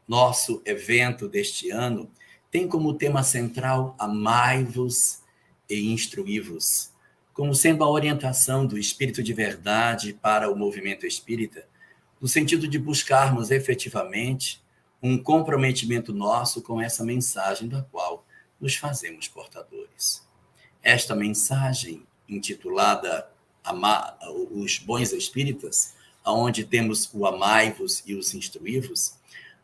Nosso evento deste ano tem como tema central amai-vos e instruí-vos, como sendo a orientação do Espírito de Verdade para o movimento espírita, no sentido de buscarmos efetivamente um comprometimento nosso com essa mensagem da qual nos fazemos portadores. Esta mensagem, intitulada Os Bons Espíritas, onde temos o amai-vos e os instruí-vos,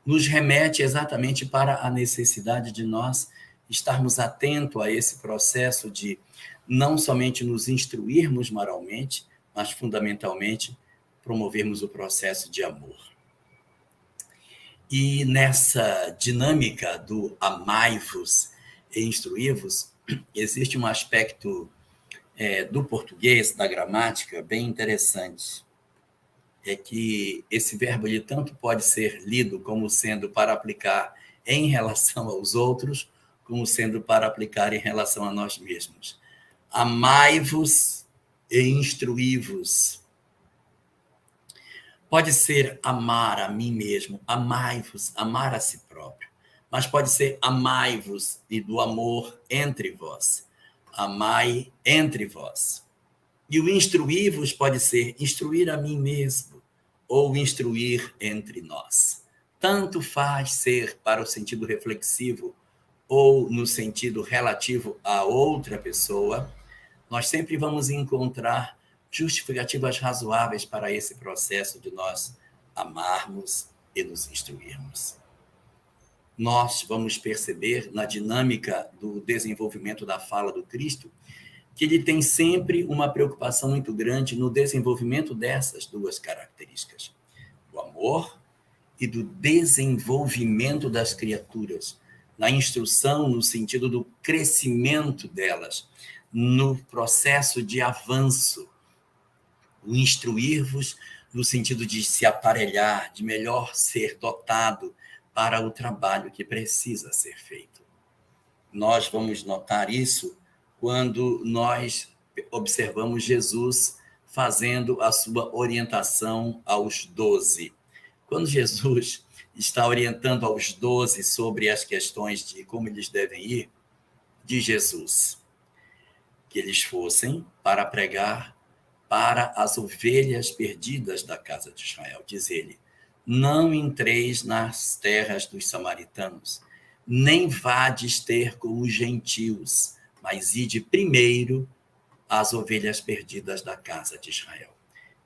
nos remete exatamente para a necessidade de nós estarmos atentos a esse processo de não somente nos instruirmos moralmente, mas fundamentalmente promovermos o processo de amor. E nessa dinâmica do amai-vos e instruí-vos, existe um aspecto do português, da gramática, bem interessante. É que esse verbo ele tanto pode ser lido como sendo para aplicar em relação aos outros, como sendo para aplicar em relação a nós mesmos. Amai-vos e instruí-vos. Pode ser amar a mim mesmo, amai-vos, amar a si próprio. Mas pode ser amai-vos e do amor entre vós. Amai entre vós. E o instruí-vos pode ser instruir a mim mesmo ou instruir entre nós. Tanto faz ser para o sentido reflexivo ou no sentido relativo a outra pessoa, nós sempre vamos encontrar justificativas razoáveis para esse processo de nós amarmos e nos instruirmos. Nós vamos perceber na dinâmica do desenvolvimento da fala do Cristo que ele tem sempre uma preocupação muito grande no desenvolvimento dessas duas características, do amor e do desenvolvimento das criaturas, na instrução no sentido do crescimento delas, no processo de avanço, o instruir-vos no sentido de se aparelhar, de melhor ser dotado para o trabalho que precisa ser feito. Nós vamos notar isso quando nós observamos Jesus fazendo a sua orientação aos 12. Quando Jesus está orientando aos 12 sobre as questões de como eles devem ir, diz Jesus que eles fossem para pregar para as ovelhas perdidas da casa de Israel. Diz ele, não entreis nas terras dos samaritanos, nem vades ter com os gentios, mas ide primeiro às ovelhas perdidas da casa de Israel.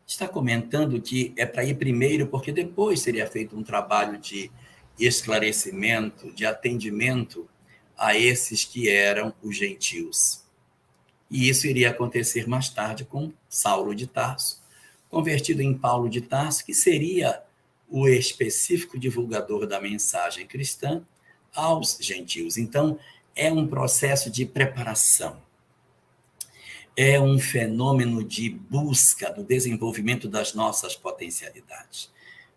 Está comentando que é para ir primeiro, porque depois seria feito um trabalho de esclarecimento, de atendimento a esses que eram os gentios. E isso iria acontecer mais tarde com Saulo de Tarso, convertido em Paulo de Tarso, que seria o específico divulgador da mensagem cristã aos gentios. Então, é um processo de preparação. É um fenômeno de busca do desenvolvimento das nossas potencialidades.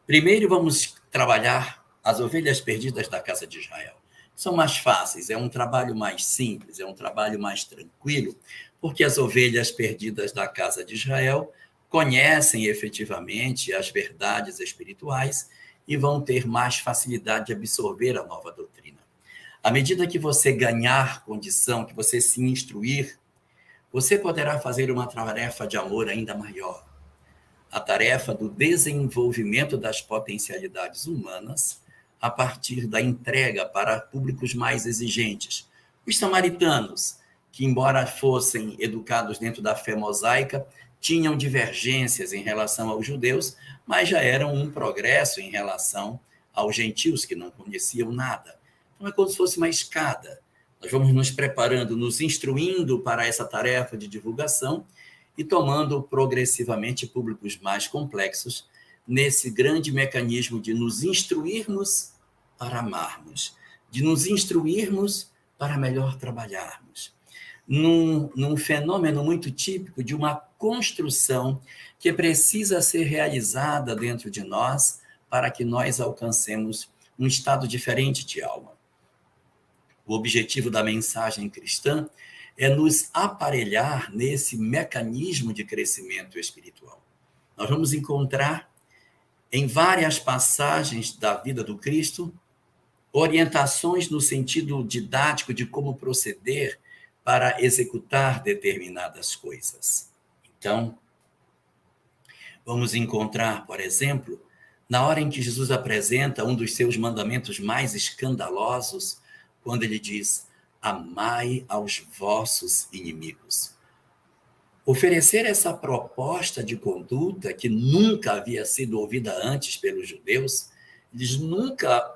Primeiro, vamos trabalhar as ovelhas perdidas da casa de Israel. São mais fáceis, é um trabalho mais simples, é um trabalho mais tranquilo, porque as ovelhas perdidas da casa de Israel conhecem efetivamente as verdades espirituais e vão ter mais facilidade de absorver a nova doutrina. À medida que você ganhar condição, que você se instruir, você poderá fazer uma tarefa de amor ainda maior. A tarefa do desenvolvimento das potencialidades humanas a partir da entrega para públicos mais exigentes. Os samaritanos, que embora fossem educados dentro da fé mosaica, tinham divergências em relação aos judeus, mas já eram um progresso em relação aos gentios que não conheciam nada. Então é como se fosse uma escada. Nós vamos nos preparando, nos instruindo para essa tarefa de divulgação e tomando progressivamente públicos mais complexos nesse grande mecanismo de nos instruirmos para amarmos, de nos instruirmos para melhor trabalharmos. Num fenômeno muito típico de uma construção que precisa ser realizada dentro de nós para que nós alcancemos um estado diferente de alma. O objetivo da mensagem cristã é nos aparelhar nesse mecanismo de crescimento espiritual. Nós vamos encontrar em várias passagens da vida do Cristo orientações no sentido didático de como proceder para executar determinadas coisas. Então, vamos encontrar, por exemplo, na hora em que Jesus apresenta um dos seus mandamentos mais escandalosos, quando ele diz: amai aos vossos inimigos. Oferecer essa proposta de conduta que nunca havia sido ouvida antes pelos judeus, eles nunca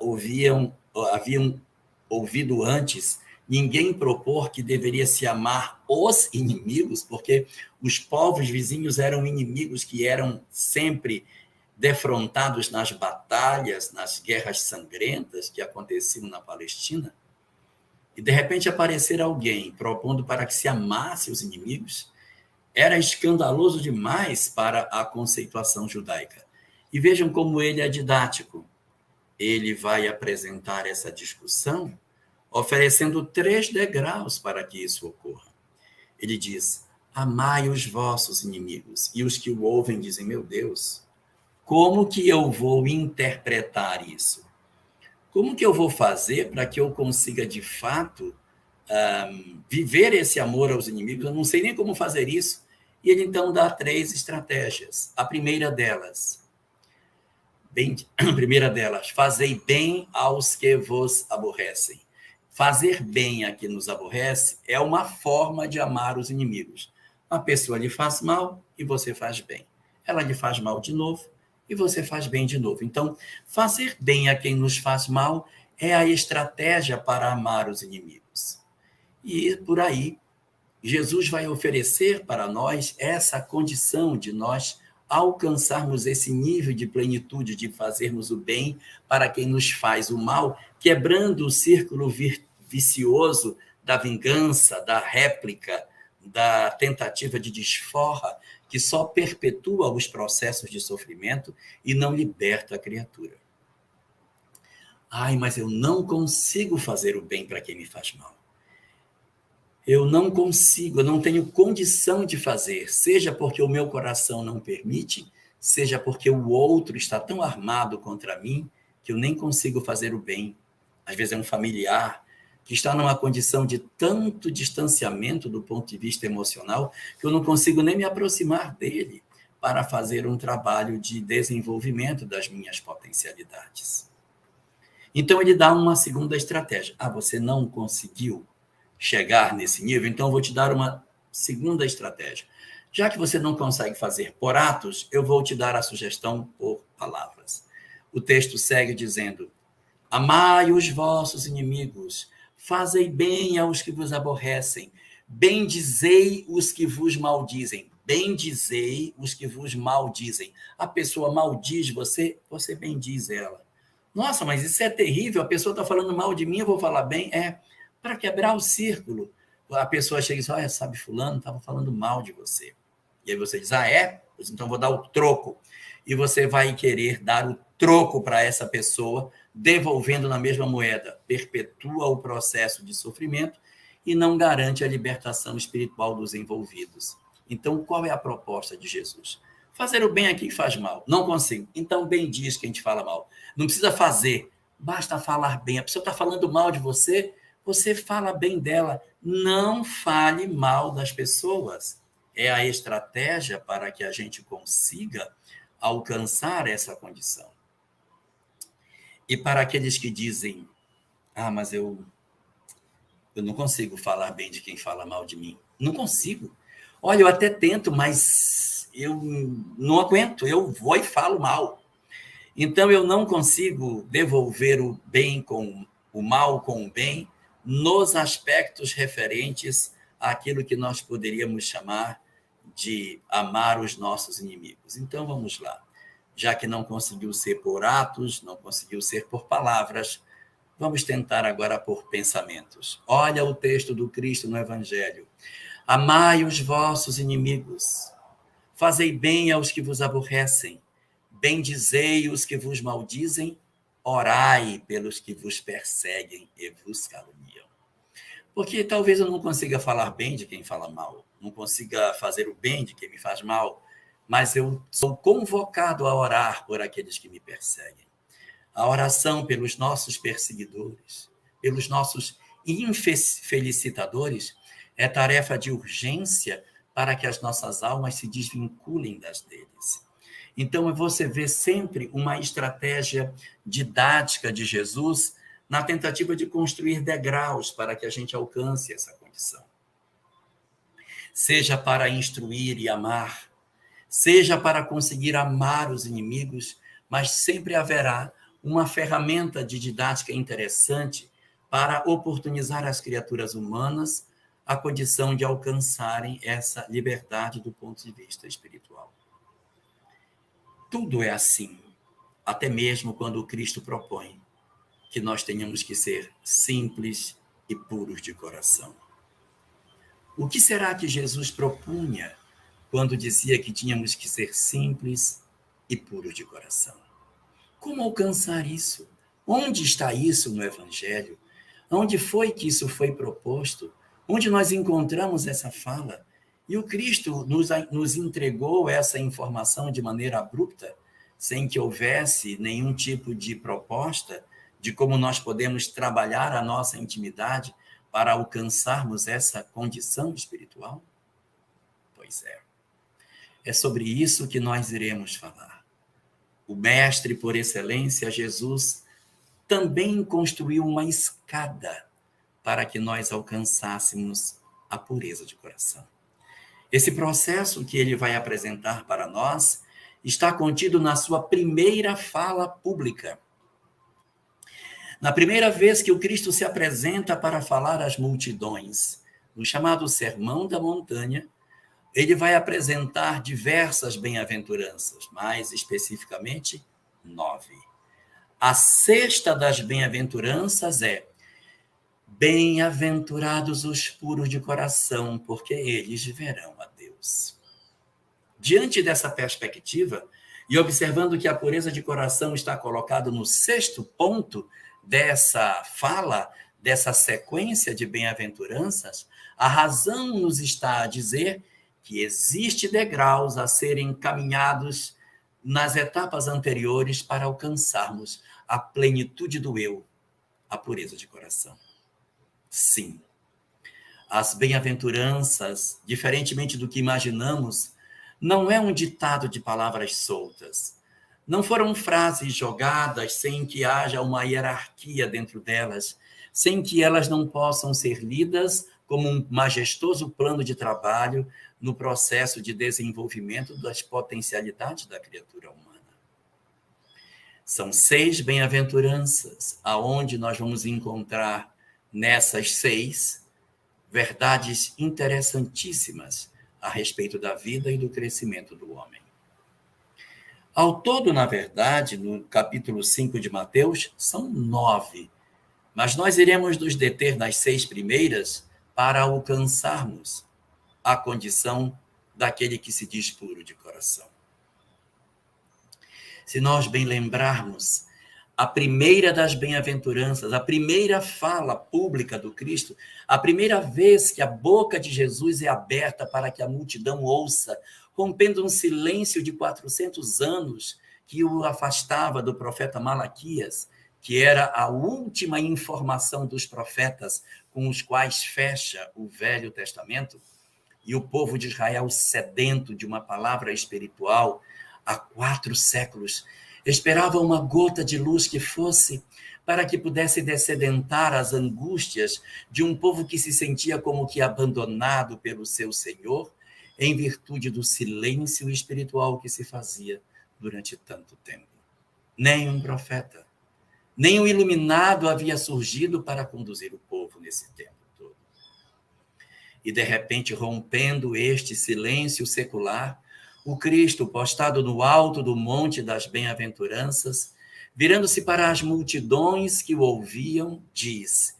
haviam ouvido antes ninguém propor que deveria se amar os inimigos, porque os povos vizinhos eram inimigos que eram sempre defrontados nas batalhas, nas guerras sangrentas que aconteciam na Palestina. E de repente aparecer alguém propondo para que se amasse os inimigos, era escandaloso demais para a conceituação judaica. E vejam como ele é didático. Ele vai apresentar essa discussão oferecendo 3 degraus para que isso ocorra. Ele diz: amai os vossos inimigos. E os que o ouvem dizem: meu Deus, como que eu vou interpretar isso? Como que eu vou fazer para que eu consiga, de fato, viver esse amor aos inimigos? Eu não sei nem como fazer isso. E ele, então, dá 3 estratégias. A primeira delas, fazei bem aos que vos aborrecem. Fazer bem a quem nos aborrece é uma forma de amar os inimigos. A pessoa lhe faz mal e você faz bem. Ela lhe faz mal de novo e você faz bem de novo. Então, fazer bem a quem nos faz mal é a estratégia para amar os inimigos. E por aí, Jesus vai oferecer para nós essa condição de nós alcançarmos esse nível de plenitude, de fazermos o bem para quem nos faz o mal, quebrando o círculo vicioso da vingança, da réplica, da tentativa de desforra, que só perpetua os processos de sofrimento e não liberta a criatura. Ai, mas eu não consigo fazer o bem para quem me faz mal. Eu não consigo, eu não tenho condição de fazer, seja porque o meu coração não permite, seja porque o outro está tão armado contra mim que eu nem consigo fazer o bem. Às vezes é um familiar que está numa condição de tanto distanciamento do ponto de vista emocional que eu não consigo nem me aproximar dele para fazer um trabalho de desenvolvimento das minhas potencialidades. Então ele dá uma segunda estratégia. Você não conseguiu chegar nesse nível, então eu vou te dar uma segunda estratégia. Já que você não consegue fazer por atos, eu vou te dar a sugestão por palavras. O texto segue dizendo: amai os vossos inimigos, fazei bem aos que vos aborrecem, bendizei os que vos maldizem. Bendizei os que vos maldizem. A pessoa maldiz você, você bendiz ela. Nossa, mas isso é terrível, a pessoa está falando mal de mim, eu vou falar bem? Para quebrar o círculo. A pessoa chega e diz: olha, sabe, fulano estava falando mal de você. E aí você diz: Pois então vou dar o troco. E você vai querer dar o troco para essa pessoa, devolvendo na mesma moeda. Perpetua o processo de sofrimento e não garante a libertação espiritual dos envolvidos. Então, qual é a proposta de Jesus? Fazer o bem a quem faz mal. Não consigo. Então, bendiz quem te fala mal. Não precisa fazer, basta falar bem. A pessoa está falando mal de você, você fala bem dela. Não fale mal das pessoas. É a estratégia para que a gente consiga alcançar essa condição. E para aqueles que dizem: mas eu não consigo falar bem de quem fala mal de mim. Não consigo. Olha, eu até tento, mas eu não aguento. Eu vou e falo mal. Então, eu não consigo devolver o bem com o mal com o bem nos aspectos referentes àquilo que nós poderíamos chamar de amar os nossos inimigos. Então, vamos lá. Já que não conseguiu ser por atos, não conseguiu ser por palavras, vamos tentar agora por pensamentos. Olha o texto do Cristo no Evangelho. Amai os vossos inimigos, fazei bem aos que vos aborrecem, bendizei os que vos maldizem, orai pelos que vos perseguem e vos caluniam. Porque talvez eu não consiga falar bem de quem fala mal, não consiga fazer o bem de quem me faz mal, mas eu sou convocado a orar por aqueles que me perseguem. a oração pelos nossos perseguidores, pelos nossos infelicitadores, é tarefa de urgência para que as nossas almas se desvinculem das deles. Então, você vê sempre uma estratégia didática de Jesus na tentativa de construir degraus para que a gente alcance essa condição. Seja para instruir e amar, seja para conseguir amar os inimigos, mas sempre haverá uma ferramenta de didática interessante para oportunizar às criaturas humanas a condição de alcançarem essa liberdade do ponto de vista espiritual. Tudo é assim, até mesmo quando o Cristo propõe que nós tenhamos que ser simples e puros de coração. O que será que Jesus propunha quando dizia que tínhamos que ser simples e puros de coração? Como alcançar isso? Onde está isso no Evangelho? Onde foi que isso foi proposto? Onde nós encontramos essa fala? E o Cristo nos entregou essa informação de maneira abrupta, sem que houvesse nenhum tipo de proposta de como nós podemos trabalhar a nossa intimidade para alcançarmos essa condição espiritual? Pois é. É sobre isso que nós iremos falar. O mestre por excelência, Jesus, também construiu uma escada para que nós alcançássemos a pureza de coração. Esse processo que ele vai apresentar para nós está contido na sua primeira fala pública. Na primeira vez que o Cristo se apresenta para falar às multidões, no chamado Sermão da Montanha, ele vai apresentar diversas bem-aventuranças, mais especificamente 9. A sexta das bem-aventuranças é: bem-aventurados os puros de coração, porque eles verão a Deus. Diante dessa perspectiva, e observando que a pureza de coração está colocada no sexto ponto dessa fala, dessa sequência de bem-aventuranças, a razão nos está a dizer que existe degraus a serem caminhados nas etapas anteriores para alcançarmos a plenitude do eu, a pureza de coração. Sim, as bem-aventuranças, diferentemente do que imaginamos, não é um ditado de palavras soltas. Não foram frases jogadas sem que haja uma hierarquia dentro delas, sem que elas não possam ser lidas como um majestoso plano de trabalho no processo de desenvolvimento das potencialidades da criatura humana. São 6 bem-aventuranças, aonde nós vamos encontrar nessas 6 verdades interessantíssimas a respeito da vida e do crescimento do homem. Ao todo, na verdade, no capítulo 5 de Mateus, são 9, mas nós iremos nos deter nas 6 primeiras para alcançarmos a condição daquele que se diz puro de coração. Se nós bem lembrarmos, a primeira das bem-aventuranças, a primeira fala pública do Cristo, a primeira vez que a boca de Jesus é aberta para que a multidão ouça, rompendo um silêncio de 400 anos que o afastava do profeta Malaquias, que era a última informação dos profetas com os quais fecha o Velho Testamento, e o povo de Israel, sedento de uma palavra espiritual, há 4 séculos, esperava uma gota de luz que fosse para que pudesse descedentar as angústias de um povo que se sentia como que abandonado pelo seu Senhor, em virtude do silêncio espiritual que se fazia durante tanto tempo. Nem um profeta, nem um iluminado havia surgido para conduzir o povo nesse tempo todo. E, de repente, rompendo este silêncio secular, o Cristo, postado no alto do monte das bem-aventuranças, virando-se para as multidões que o ouviam, diz: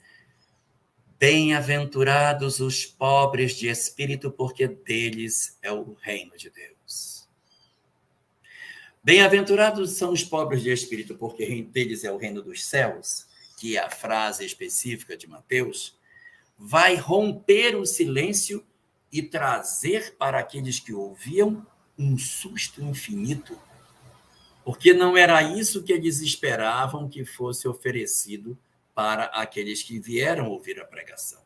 bem-aventurados os pobres de espírito, porque deles é o reino de Deus. Bem-aventurados são os pobres de espírito, porque deles é o reino dos céus, que é a frase específica de Mateus, vai romper o silêncio e trazer para aqueles que ouviam um susto infinito. porque não era isso que eles esperavam que fosse oferecido para aqueles que vieram ouvir a pregação.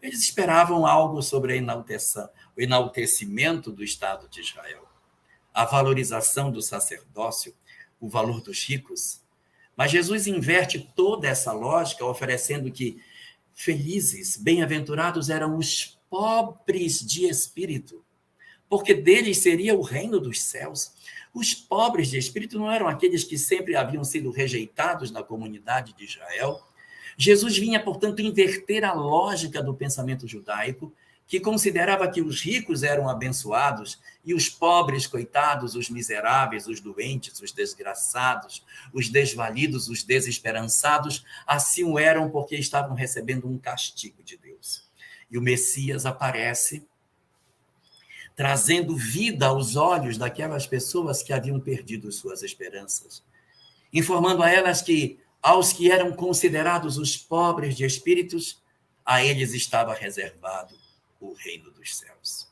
Eles esperavam algo sobre o enaltecimento do Estado de Israel, a valorização do sacerdócio, o valor dos ricos. Mas Jesus inverte toda essa lógica, oferecendo que felizes, bem-aventurados eram os pobres de espírito, porque deles seria o reino dos céus. Os pobres de espírito não eram aqueles que sempre haviam sido rejeitados na comunidade de Israel. Jesus vinha, portanto, inverter a lógica do pensamento judaico, que considerava que os ricos eram abençoados e os pobres, coitados, os miseráveis, os doentes, os desgraçados, os desvalidos, os desesperançados, assim o eram porque estavam recebendo um castigo de Deus. E o Messias aparece trazendo vida aos olhos daquelas pessoas que haviam perdido suas esperanças, informando a elas que, aos que eram considerados os pobres de espíritos, a eles estava reservado o reino dos céus.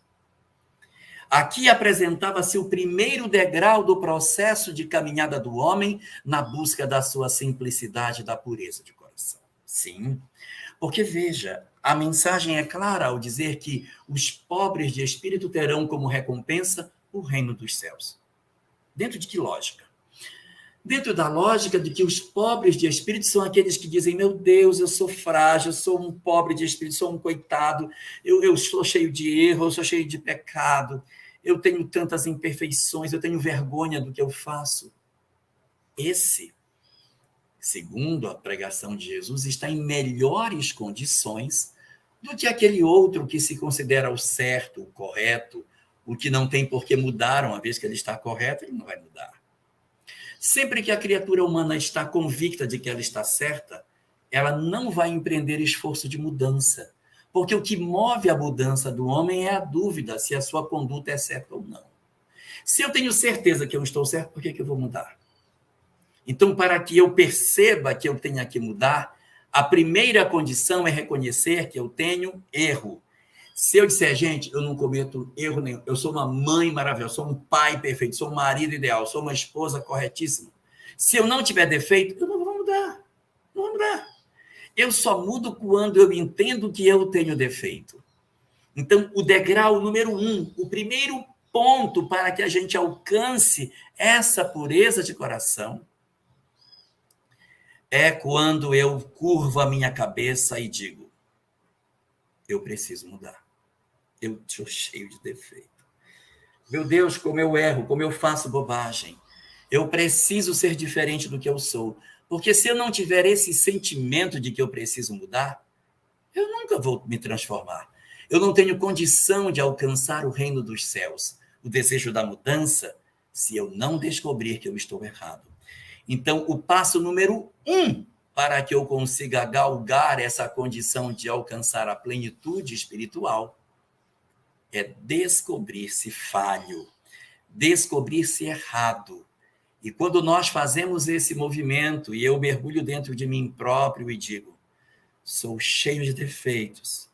Aqui apresentava-se o primeiro degrau do processo de caminhada do homem na busca da sua simplicidade e da pureza de coração. Sim, porque veja, a mensagem é clara ao dizer que os pobres de espírito terão como recompensa o reino dos céus. Dentro de que lógica? Dentro da lógica de que os pobres de espírito são aqueles que dizem: meu Deus, eu sou frágil, eu sou um pobre de espírito, sou um coitado, eu sou cheio de erro, eu sou cheio de pecado, eu tenho tantas imperfeições, eu tenho vergonha do que eu faço. Esse, segundo a pregação de Jesus, está em melhores condições do que aquele outro que se considera o certo, o correto, o que não tem por que mudar, uma vez que ele está correto, ele não vai mudar. Sempre que a criatura humana está convicta de que ela está certa, ela não vai empreender esforço de mudança, porque o que move a mudança do homem é a dúvida se a sua conduta é certa ou não. Se eu tenho certeza que eu estou certo, por que eu vou mudar? Então, para que eu perceba que eu tenha que mudar, a primeira condição é reconhecer que eu tenho erro. Se eu disser: gente, eu não cometo erro nenhum, eu sou uma mãe maravilhosa, sou um pai perfeito, sou um marido ideal, sou uma esposa corretíssima. Se eu não tiver defeito, eu não vou mudar. Não vou mudar. Eu só mudo quando eu entendo que eu tenho defeito. Então, o degrau número 1, o primeiro ponto para que a gente alcance essa pureza de coração, é quando eu curvo a minha cabeça e digo: eu preciso mudar. Eu estou cheio de defeito. Meu Deus, como eu erro, como eu faço bobagem. Eu preciso ser diferente do que eu sou. Porque se eu não tiver esse sentimento de que eu preciso mudar, eu nunca vou me transformar. Eu não tenho condição de alcançar o reino dos céus, o desejo da mudança, se eu não descobrir que eu estou errado. Então, o passo número 1 para que eu consiga galgar essa condição de alcançar a plenitude espiritual é descobrir-se falho, descobrir-se errado. E quando nós fazemos esse movimento e eu mergulho dentro de mim próprio e digo: sou cheio de defeitos,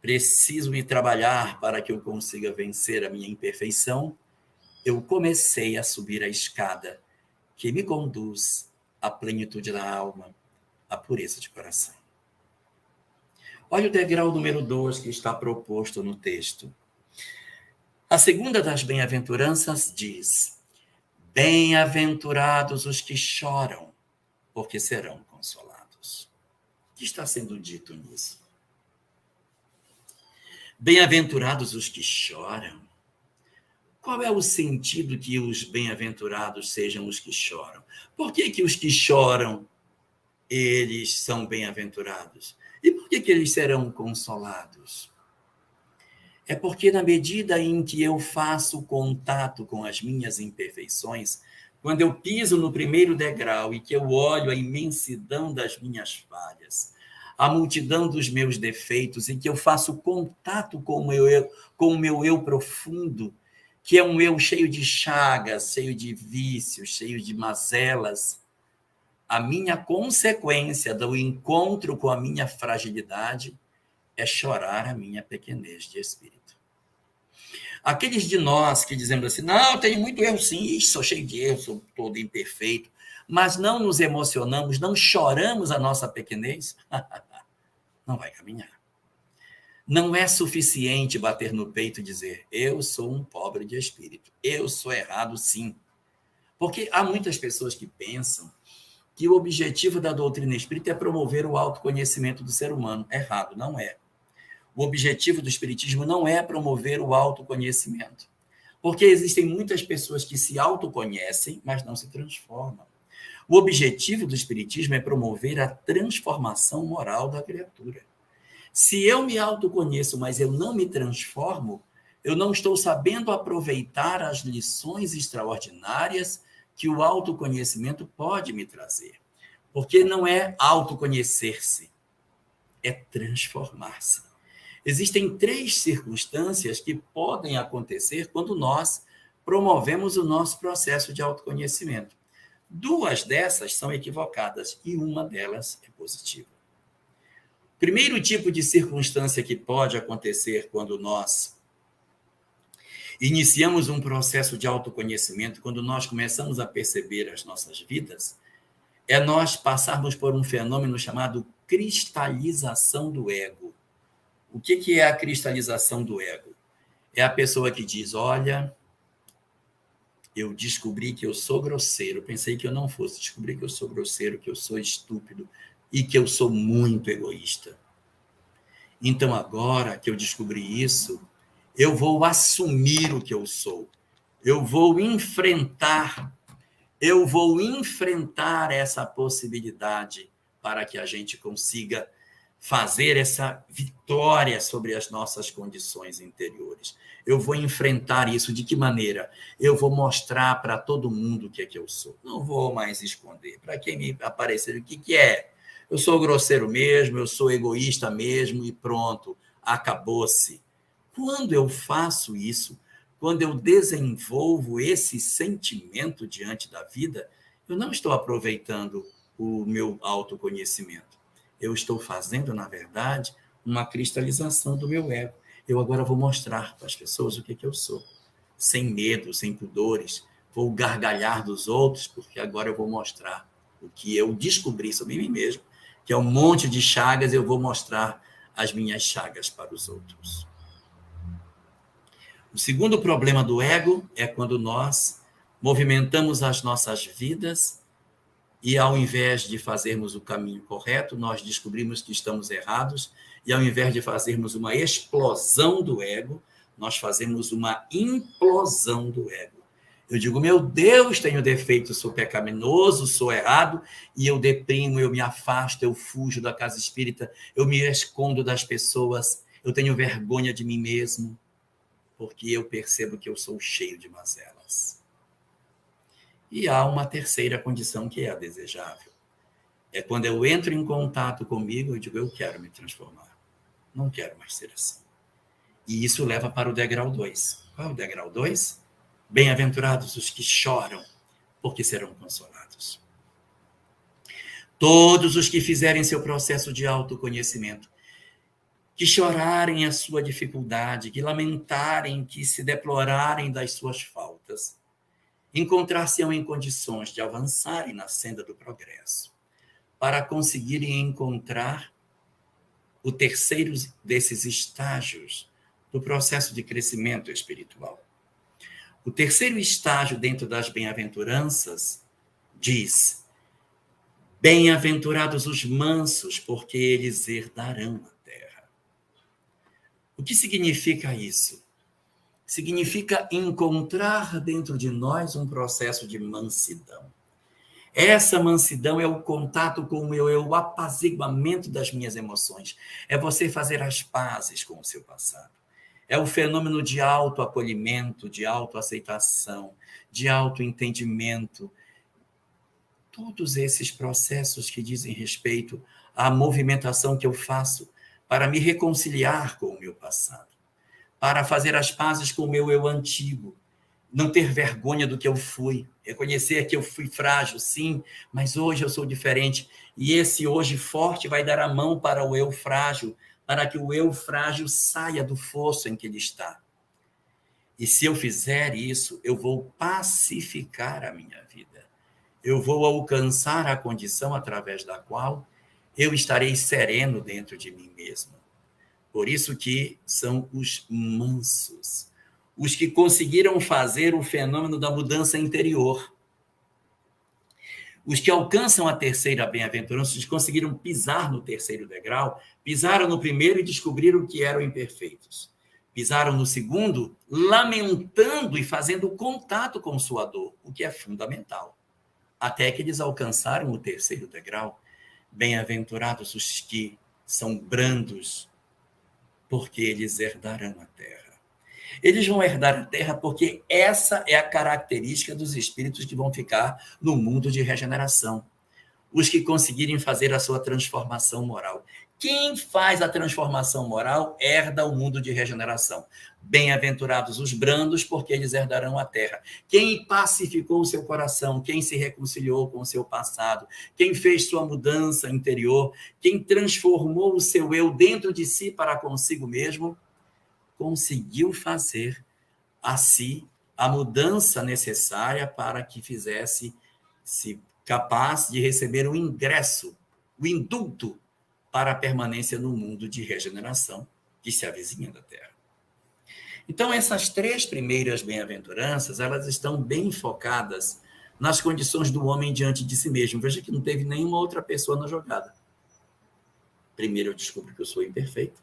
preciso me trabalhar para que eu consiga vencer a minha imperfeição, eu comecei a subir a escada que me conduz à plenitude da alma, à pureza de coração. Olha o degrau número 2 que está proposto no texto. A segunda das bem-aventuranças diz: bem-aventurados os que choram, porque serão consolados. O que está sendo dito nisso? Bem-aventurados os que choram. Qual é o sentido que os bem-aventurados sejam os que choram? Por que os que choram, eles são bem-aventurados? E por que eles serão consolados? É porque na medida em que eu faço contato com as minhas imperfeições, quando eu piso no primeiro degrau e que eu olho a imensidão das minhas falhas, a multidão dos meus defeitos, e que eu faço contato com o meu eu profundo, que é um eu cheio de chagas, cheio de vícios, cheio de mazelas, a minha consequência do encontro com a minha fragilidade é chorar a minha pequenez de espírito. Aqueles de nós que dizemos assim, não, eu tenho muito erro sim, sou cheio de erros, sou todo imperfeito, mas não nos emocionamos, não choramos a nossa pequenez, não vai caminhar. Não é suficiente bater no peito e dizer, eu sou um pobre de espírito, eu sou errado sim. Porque há muitas pessoas que pensam que o objetivo da doutrina espírita é promover o autoconhecimento do ser humano. Errado, não é. O objetivo do espiritismo não é promover o autoconhecimento. Porque existem muitas pessoas que se autoconhecem, mas não se transformam. O objetivo do espiritismo é promover a transformação moral da criatura. Se eu me autoconheço, mas eu não me transformo, eu não estou sabendo aproveitar as lições extraordinárias que o autoconhecimento pode me trazer. Porque não é autoconhecer-se, é transformar-se. Existem 3 circunstâncias que podem acontecer quando nós promovemos o nosso processo de autoconhecimento. 2 dessas são equivocadas e uma delas é positiva. O primeiro tipo de circunstância que pode acontecer quando nós iniciamos um processo de autoconhecimento, quando nós começamos a perceber as nossas vidas, é nós passarmos por um fenômeno chamado cristalização do ego. O que é a cristalização do ego? É a pessoa que diz, olha, eu descobri que eu sou grosseiro, pensei que eu não fosse, descobri que eu sou grosseiro, que eu sou estúpido e que eu sou muito egoísta. Então, agora que eu descobri isso, eu vou assumir o que eu sou. Eu vou enfrentar essa possibilidade para que a gente consiga fazer essa vitória sobre as nossas condições interiores. Eu vou enfrentar isso de que maneira? Eu vou mostrar para todo mundo o que é que eu sou. Não vou mais esconder. Para quem me aparecer, o que é? Eu sou grosseiro mesmo, eu sou egoísta mesmo e pronto, acabou-se. Quando eu faço isso, quando eu desenvolvo esse sentimento diante da vida, eu não estou aproveitando o meu autoconhecimento. Eu estou fazendo, na verdade, uma cristalização do meu ego. Eu agora vou mostrar para as pessoas o que eu sou. Sem medo, sem pudores. Vou gargalhar dos outros, porque agora eu vou mostrar o que eu descobri sobre mim mesmo, que é um monte de chagas, eu vou mostrar as minhas chagas para os outros. O segundo problema do ego é quando nós movimentamos as nossas vidas e, ao invés de fazermos o caminho correto, nós descobrimos que estamos errados e, ao invés de fazermos uma explosão do ego, nós fazemos uma implosão do ego. Eu digo, meu Deus, tenho defeito, sou pecaminoso, sou errado, e eu deprimo, eu me afasto, eu fujo da casa espírita, eu me escondo das pessoas, eu tenho vergonha de mim mesmo, porque eu percebo que eu sou cheio de mazelas. E há uma terceira condição que é a desejável. É quando eu entro em contato comigo, eu digo, eu quero me transformar. Não quero mais ser assim. E isso leva para o degrau 2. Qual é o degrau 2? Bem-aventurados os que choram, porque serão consolados. Todos os que fizerem seu processo de autoconhecimento, que chorarem a sua dificuldade, que lamentarem, que se deplorarem das suas faltas, encontrar-se-ão em condições de avançarem na senda do progresso, para conseguirem encontrar o terceiro desses estágios do processo de crescimento espiritual. O terceiro estágio dentro das bem-aventuranças diz: bem-aventurados os mansos, porque eles herdarão a terra. O que significa isso? Significa encontrar dentro de nós um processo de mansidão. Essa mansidão é o contato com o meu, é o apaziguamento das minhas emoções. É você fazer as pazes com o seu passado. É o fenômeno de autoacolhimento, de autoaceitação, de autoentendimento. Todos esses processos que dizem respeito à movimentação que eu faço para me reconciliar com o meu passado, para fazer as pazes com o meu eu antigo, não ter vergonha do que eu fui, reconhecer que eu fui frágil, sim, mas hoje eu sou diferente. E esse hoje forte vai dar a mão para o eu frágil, para que o eu frágil saia do fosso em que ele está. E se eu fizer isso, eu vou pacificar a minha vida. Eu vou alcançar a condição através da qual eu estarei sereno dentro de mim mesmo. Por isso que são os mansos, os que conseguiram fazer o fenômeno da mudança interior. Os que alcançam a terceira bem-aventurança, os que conseguiram pisar no terceiro degrau, pisaram no primeiro e descobriram que eram imperfeitos. Pisaram no segundo, lamentando e fazendo contato com sua dor, o que é fundamental. Até que eles alcançaram o terceiro degrau. Bem-aventurados os que são brandos, porque eles herdarão a terra. Eles vão herdar a terra porque essa é a característica dos espíritos que vão ficar no mundo de regeneração. Os que conseguirem fazer a sua transformação moral. Quem faz a transformação moral herda o mundo de regeneração. Bem-aventurados os brandos, porque eles herdarão a terra. Quem pacificou o seu coração, quem se reconciliou com o seu passado, quem fez sua mudança interior, quem transformou o seu eu dentro de si para consigo mesmo, conseguiu fazer a si a mudança necessária para que fizesse-se capaz de receber o ingresso, o indulto para a permanência no mundo de regeneração que se avizinha da Terra. Então, essas três primeiras bem-aventuranças, elas estão bem focadas nas condições do homem diante de si mesmo. Veja que não teve nenhuma outra pessoa na jogada. Primeiro eu descubro que eu sou imperfeito,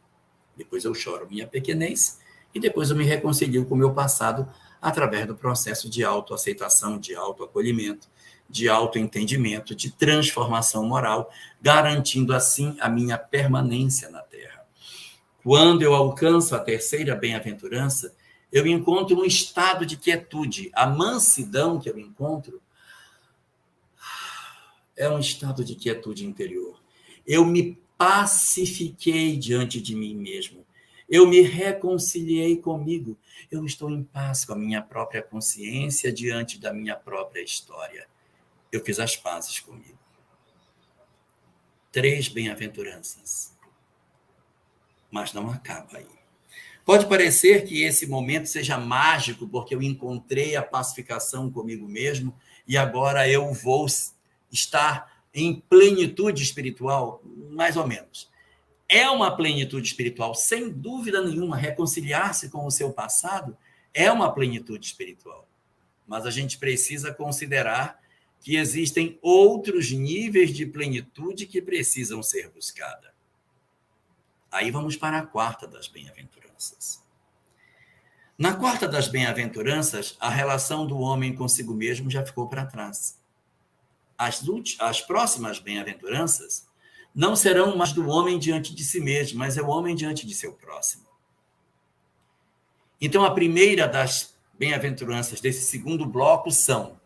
depois eu choro minha pequenez, e depois eu me reconcilio com o meu passado através do processo de autoaceitação, de autoacolhimento, de autoentendimento, de transformação moral, garantindo assim a minha permanência na Terra. Quando eu alcanço a terceira bem-aventurança, eu encontro um estado de quietude. A mansidão que eu encontro é um estado de quietude interior. Eu me pacifiquei diante de mim mesmo. Eu me reconciliei comigo. Eu estou em paz com a minha própria consciência diante da minha própria história. Eu fiz as pazes comigo. 3 bem-aventuranças. Mas não acaba aí. Pode parecer que esse momento seja mágico, porque eu encontrei a pacificação comigo mesmo e agora eu vou estar em plenitude espiritual, mais ou menos. É uma plenitude espiritual, sem dúvida nenhuma. Reconciliar-se com o seu passado é uma plenitude espiritual. Mas a gente precisa considerar que existem outros níveis de plenitude que precisam ser buscados. Aí vamos para a quarta das bem-aventuranças. Na quarta das bem-aventuranças, a relação do homem consigo mesmo já ficou para trás. As próximas bem-aventuranças não serão mais do homem diante de si mesmo, mas é o homem diante de seu próximo. Então, a primeira das bem-aventuranças desse segundo bloco são: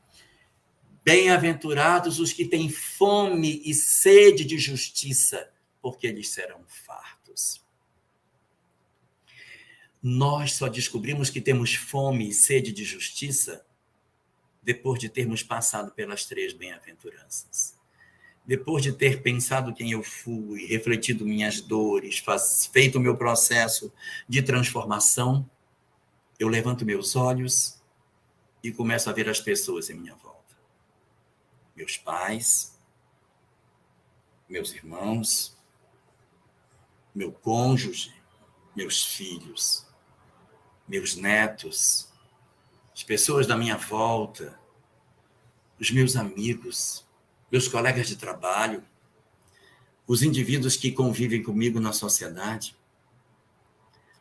bem-aventurados os que têm fome e sede de justiça, porque eles serão fartos. Nós só descobrimos que temos fome e sede de justiça depois de termos passado pelas 3 bem-aventuranças. Depois de ter pensado quem eu fui, refletido minhas dores, feito o meu processo de transformação, eu levanto meus olhos e começo a ver as pessoas em minha volta. Meus pais, meus irmãos, meu cônjuge, meus filhos, meus netos, as pessoas da minha volta, os meus amigos, meus colegas de trabalho, os indivíduos que convivem comigo na sociedade.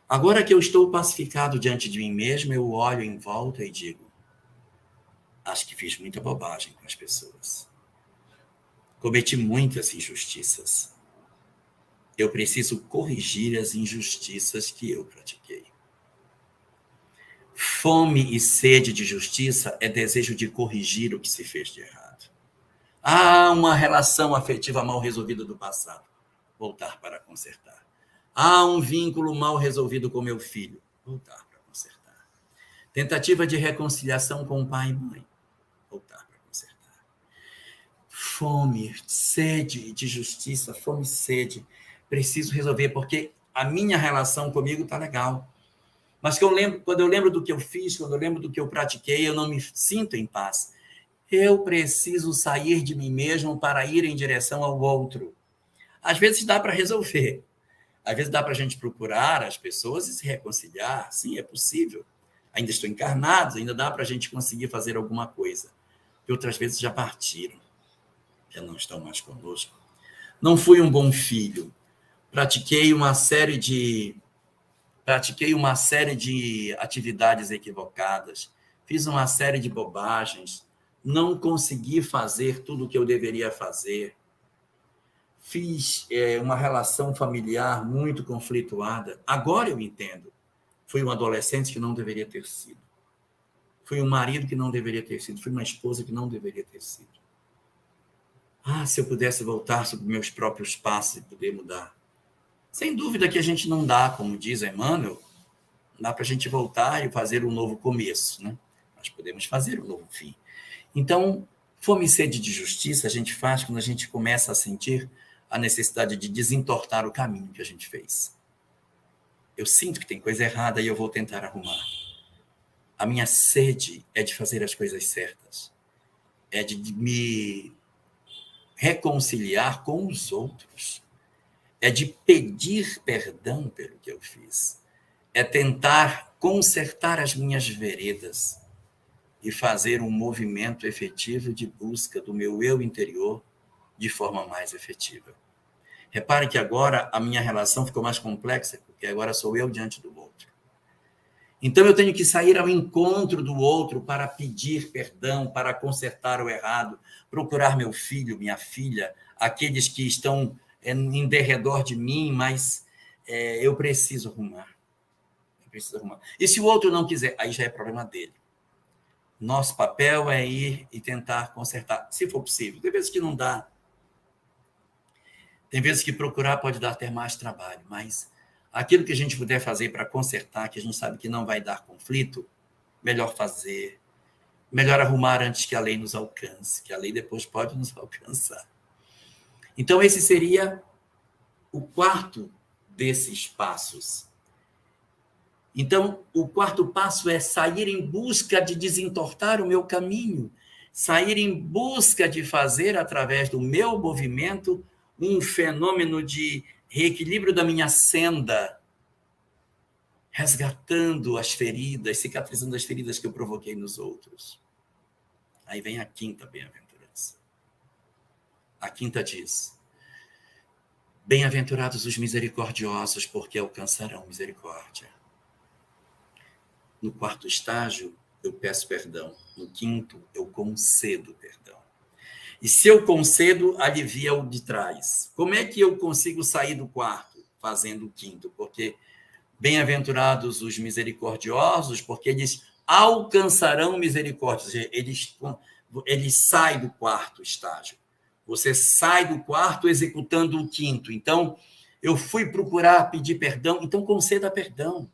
Agora que eu estou pacificado diante de mim mesmo, eu olho em volta e digo: acho que fiz muita bobagem com as pessoas. Cometi muitas injustiças. Eu preciso corrigir as injustiças que eu pratiquei. Fome e sede de justiça é desejo de corrigir o que se fez de errado. Há uma relação afetiva mal resolvida do passado. Voltar para consertar. Há um vínculo mal resolvido com meu filho. Voltar para consertar. Tentativa de reconciliação com pai e mãe. Voltar para consertar. Fome, sede de justiça, fome e sede. Preciso resolver, porque a minha relação comigo está legal. Mas quando eu lembro do que eu fiz, quando eu lembro do que eu pratiquei, eu não me sinto em paz. Eu preciso sair de mim mesmo para ir em direção ao outro. Às vezes dá para resolver. Às vezes dá para a gente procurar as pessoas e se reconciliar. Sim, é possível. Ainda estou encarnados, ainda dá para a gente conseguir fazer alguma coisa. E outras vezes já partiram, já não estão mais conosco. Não fui um bom filho. Pratiquei uma série de atividades equivocadas. Fiz uma série de bobagens. Não consegui fazer tudo o que eu deveria fazer. Fiz uma relação familiar muito conflituada. Agora eu entendo. Fui um adolescente que não deveria ter sido. Fui um marido que não deveria ter sido. Fui uma esposa que não deveria ter sido. Ah, se eu pudesse voltar sobre meus próprios passos e poder mudar. Sem dúvida que a gente não dá, como diz Emmanuel, não dá para a gente voltar e fazer um novo começo, né? Nós podemos fazer um novo fim. Então, fome e sede de justiça a gente faz quando a gente começa a sentir a necessidade de desentortar o caminho que a gente fez. Eu sinto que tem coisa errada e eu vou tentar arrumar. A minha sede é de fazer as coisas certas. É de me reconciliar com os outros. É de pedir perdão pelo que eu fiz. É tentar consertar as minhas veredas e fazer um movimento efetivo de busca do meu eu interior de forma mais efetiva. Repare que agora a minha relação ficou mais complexa, porque agora sou eu diante do outro. Então eu tenho que sair ao encontro do outro para pedir perdão, para consertar o errado, procurar meu filho, minha filha, aqueles que estão em derredor de mim, mas eu preciso arrumar. E se o outro não quiser, aí já é problema dele. Nosso papel é ir e tentar consertar, se for possível. Tem vezes que não dá. Tem vezes que procurar pode dar até mais trabalho, mas aquilo que a gente puder fazer para consertar, que a gente sabe que não vai dar conflito, melhor fazer. Melhor arrumar antes que a lei nos alcance, que a lei depois pode nos alcançar. Então, esse seria o quarto desses passos. Então, o quarto passo é sair em busca de desentortar o meu caminho, sair em busca de fazer, através do meu movimento, um fenômeno de reequilíbrio da minha senda, resgatando as feridas, cicatrizando as feridas que eu provoquei nos outros. Aí vem a quinta bem-aventurança. A quinta diz: bem-aventurados os misericordiosos, porque alcançarão misericórdia. No quarto estágio, eu peço perdão. No quinto, eu concedo perdão. E se eu concedo, alivia o de trás. Como é que eu consigo sair do quarto? Fazendo o quinto. Porque bem-aventurados os misericordiosos, porque eles alcançarão misericórdia. Eles saem do quarto estágio. Você sai do quarto executando o quinto. Então, eu fui procurar pedir perdão, então conceda perdão.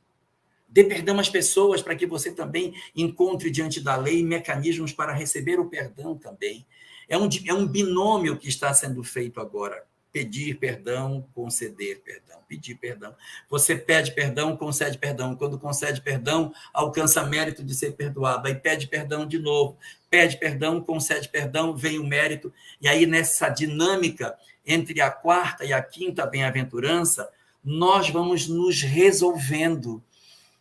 Dê perdão às pessoas para que você também encontre diante da lei mecanismos para receber o perdão também. É um binômio que está sendo feito agora. Pedir perdão, conceder perdão. Pedir perdão. Você pede perdão, concede perdão. Quando concede perdão, alcança mérito de ser perdoado. Aí pede perdão de novo. Pede perdão, concede perdão, vem o mérito. E aí, nessa dinâmica entre a quarta e a quinta bem-aventurança, nós vamos nos resolvendo.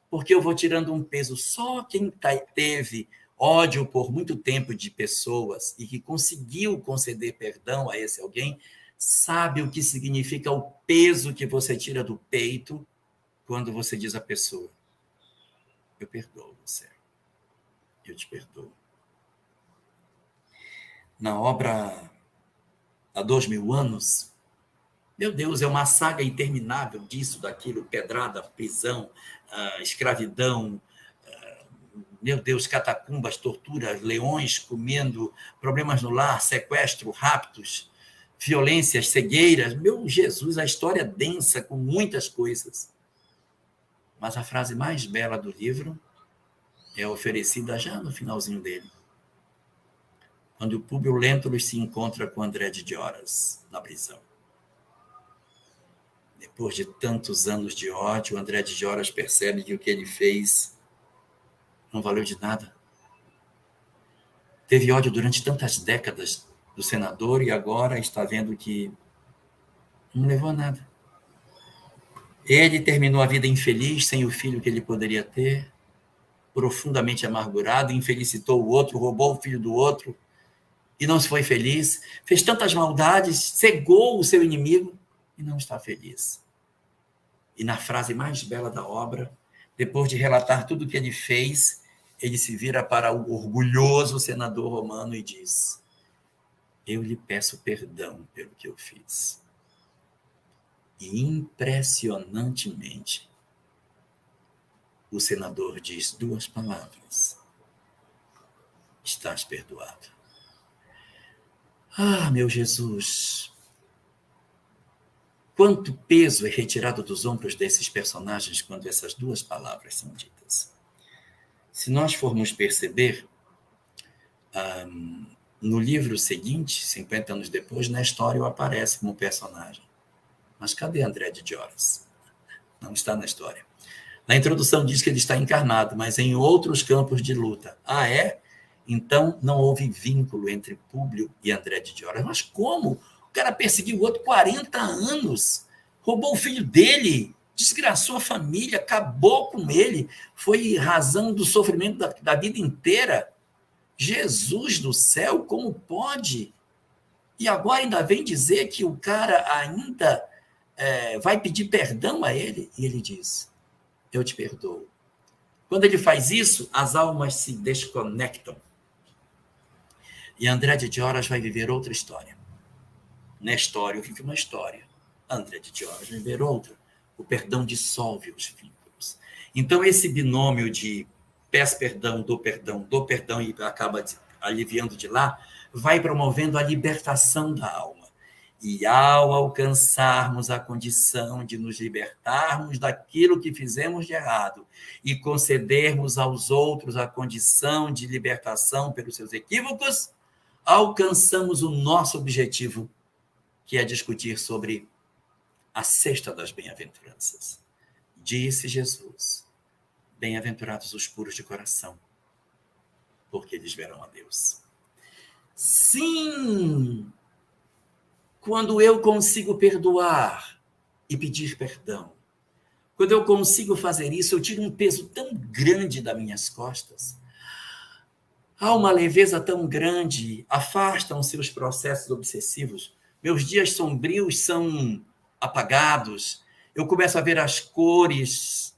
Porque eu vou tirando um peso. Só quem teve ódio por muito tempo de pessoas e que conseguiu conceder perdão a esse alguém, sabe o que significa o peso que você tira do peito quando você diz à pessoa: eu perdoo você, eu te perdoo. Na obra Há 2000 anos, meu Deus, é uma saga interminável disso, daquilo, pedrada, prisão, escravidão, meu Deus, catacumbas, torturas, leões comendo, problemas no lar, sequestro, raptos, violências, cegueiras. Meu Jesus, a história é densa, com muitas coisas. Mas a frase mais bela do livro é oferecida já no finalzinho dele. Quando o Públio Lentulus se encontra com André de Dioras na prisão. Depois de tantos anos de ódio, André de Joras percebe que o que ele fez não valeu de nada. Teve ódio durante tantas décadas do senador e agora está vendo que não levou a nada. Ele terminou a vida infeliz, sem o filho que ele poderia ter, profundamente amargurado, infelicitou o outro, roubou o filho do outro e não se foi feliz, fez tantas maldades, cegou o seu inimigo e não está feliz. E na frase mais bela da obra, depois de relatar tudo o que ele fez, ele se vira para o orgulhoso senador romano e diz: eu lhe peço perdão pelo que eu fiz. E impressionantemente, o senador diz 2 palavras: estás perdoado. Ah, meu Jesus! Quanto peso é retirado dos ombros desses personagens quando essas 2 palavras são ditas. Se nós formos perceber, no livro seguinte, 50 anos depois, Nestório aparece como personagem. Mas cadê André de Joras? Não está na história. Na introdução diz que ele está encarnado, mas em outros campos de luta. Ah, é? Então não houve vínculo entre Públio e André de Joras. Mas como? O cara perseguiu o outro 40 anos, roubou o filho dele, desgraçou a família, acabou com ele, foi razão do sofrimento da vida inteira. Jesus do céu, como pode? E agora ainda vem dizer que o cara ainda vai pedir perdão a ele? E ele diz: eu te perdoo. Quando ele faz isso, as almas se desconectam. E André de Joras vai viver outra história. Nestório vive uma história. André de Joras vai viver outra. O perdão dissolve os vínculos. Então, esse binômio de peço perdão e acaba aliviando de lá, vai promovendo a libertação da alma. E ao alcançarmos a condição de nos libertarmos daquilo que fizemos de errado e concedermos aos outros a condição de libertação pelos seus equívocos, alcançamos o nosso objetivo, que é discutir sobre a sexta das bem-aventuranças. Disse Jesus: bem-aventurados os puros de coração, porque eles verão a Deus. Sim! Quando eu consigo perdoar e pedir perdão, quando eu consigo fazer isso, eu tiro um peso tão grande das minhas costas. Há uma leveza tão grande, afastam-se os processos obsessivos. Meus dias sombrios são apagados. Eu começo a ver as cores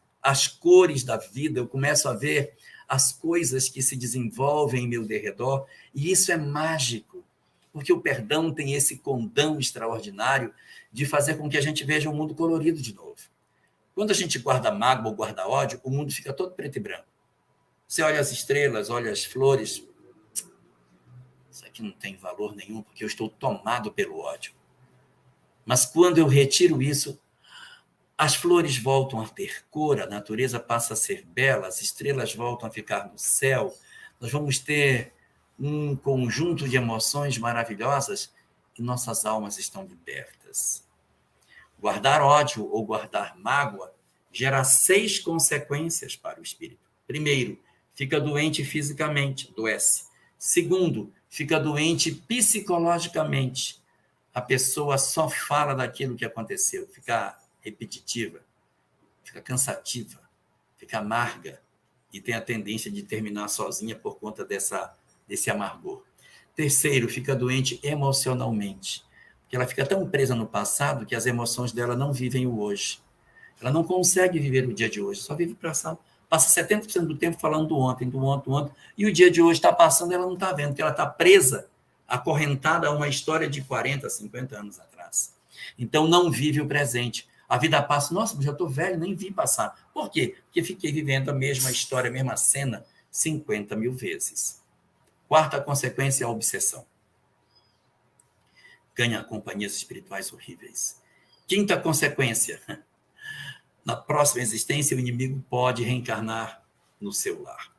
da vida, eu começo a ver as coisas que se desenvolvem em meu derredor, e isso é mágico. Porque o perdão tem esse condão extraordinário de fazer com que a gente veja o mundo colorido de novo. Quando a gente guarda mágoa ou guarda ódio, o mundo fica todo preto e branco. Você olha as estrelas, olha as flores, isso aqui não tem valor nenhum, porque eu estou tomado pelo ódio. Mas quando eu retiro isso, as flores voltam a ter cor, a natureza passa a ser bela, as estrelas voltam a ficar no céu, nós vamos ter um conjunto de emoções maravilhosas e nossas almas estão libertas. Guardar ódio ou guardar mágoa gera 6 consequências para o espírito. Primeiro, fica doente fisicamente, adoece. Segundo, fica doente psicologicamente. A pessoa só fala daquilo que aconteceu, fica repetitiva, fica cansativa, fica amarga e tem a tendência de terminar sozinha por conta desse amargor. Terceiro, fica doente emocionalmente, porque ela fica tão presa no passado que as emoções dela não vivem o hoje. Ela não consegue viver o dia de hoje, só vive o passado. Passa 70% do tempo falando do ontem, e o dia de hoje está passando e ela não está vendo, porque ela está presa, acorrentada a uma história de 40, 50 anos atrás. Então, não vive o presente. A vida passa, nossa, mas já estou velho, nem vi passar. Por quê? Porque fiquei vivendo a mesma história, a mesma cena, 50 mil vezes. Quarta consequência é a obsessão. Ganha companhias espirituais horríveis. Quinta consequência, na próxima existência, o inimigo pode reencarnar no seu lar.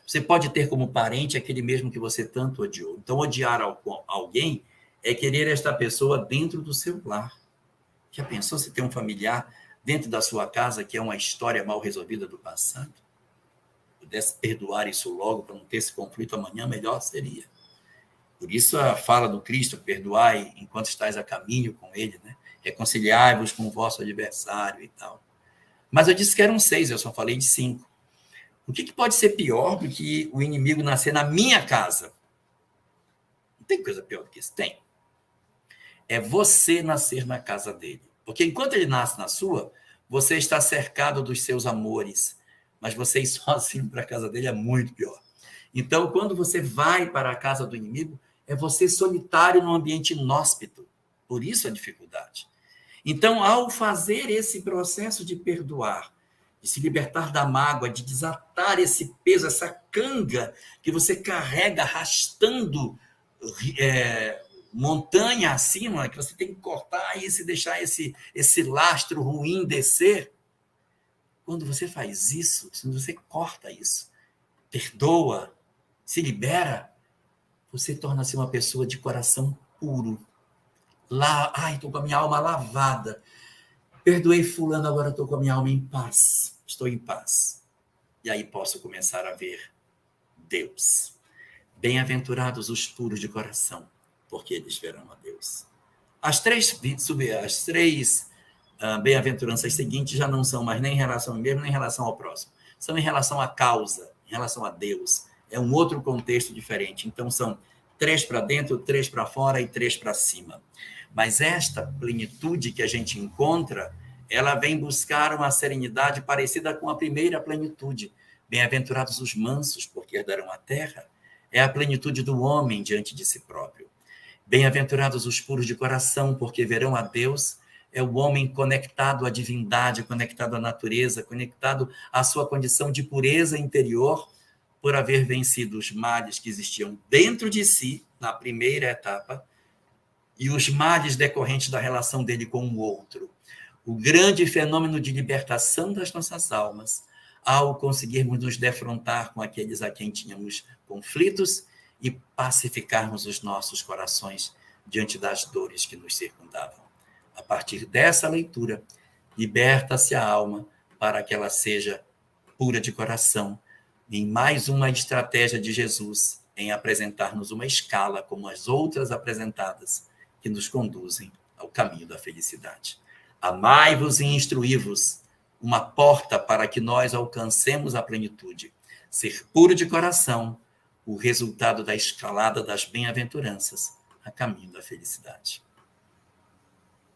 Você pode ter como parente aquele mesmo que você tanto odiou. Então, odiar alguém é querer esta pessoa dentro do seu lar. Já pensou se tem um familiar dentro da sua casa que é uma história mal resolvida do passado? Pudesse perdoar isso logo para não ter esse conflito amanhã, melhor seria. Por isso a fala do Cristo, perdoai enquanto estáis a caminho com ele, né? Reconciliai-vos com o vosso adversário e tal. Mas eu disse que eram 6, eu só falei de 5. O que pode ser pior do que o inimigo nascer na minha casa? Não tem coisa pior do que isso? Tem. É você nascer na casa dele. Porque enquanto ele nasce na sua, você está cercado dos seus amores. Mas você ir sozinho para a casa dele é muito pior. Então, quando você vai para a casa do inimigo, é você solitário num ambiente inóspito. Por isso a dificuldade. Então, ao fazer esse processo de perdoar, de se libertar da mágoa, de desatar esse peso, essa canga que você carrega arrastando montanha acima, que você tem que cortar isso e deixar esse lastro ruim descer. Quando você faz isso, quando você corta isso, perdoa, se libera, você torna-se uma pessoa de coração puro. Estou com a minha alma lavada. Perdoei fulano, agora estou com a minha alma em paz. Estou em paz. E aí posso começar a ver Deus. Bem-aventurados os puros de coração, porque eles verão a Deus. As três bem-aventuranças seguintes já não são mais nem em relação ao mesmo, nem em relação ao próximo. São em relação à causa, em relação a Deus. É um outro contexto diferente. Então, são 3 para dentro, 3 para fora e 3 para cima. Mas esta plenitude que a gente encontra, ela vem buscar uma serenidade parecida com a primeira plenitude. Bem-aventurados os mansos, porque herdarão a terra. É a plenitude do homem diante de si próprio. Bem-aventurados os puros de coração, porque verão a Deus. É o homem conectado à divindade, conectado à natureza, conectado à sua condição de pureza interior, por haver vencido os males que existiam dentro de si, na primeira etapa, e os males decorrentes da relação dele com o outro. O grande fenômeno de libertação das nossas almas, ao conseguirmos nos defrontar com aqueles a quem tínhamos conflitos e pacificarmos os nossos corações diante das dores que nos circundavam. A partir dessa leitura, liberta-se a alma para que ela seja pura de coração, em mais uma estratégia de Jesus em apresentar-nos uma escala como as outras apresentadas que nos conduzem ao caminho da felicidade. Amai-vos e instruí-vos, uma porta para que nós alcancemos a plenitude. Ser puro de coração, o resultado da escalada das bem-aventuranças a caminho da felicidade.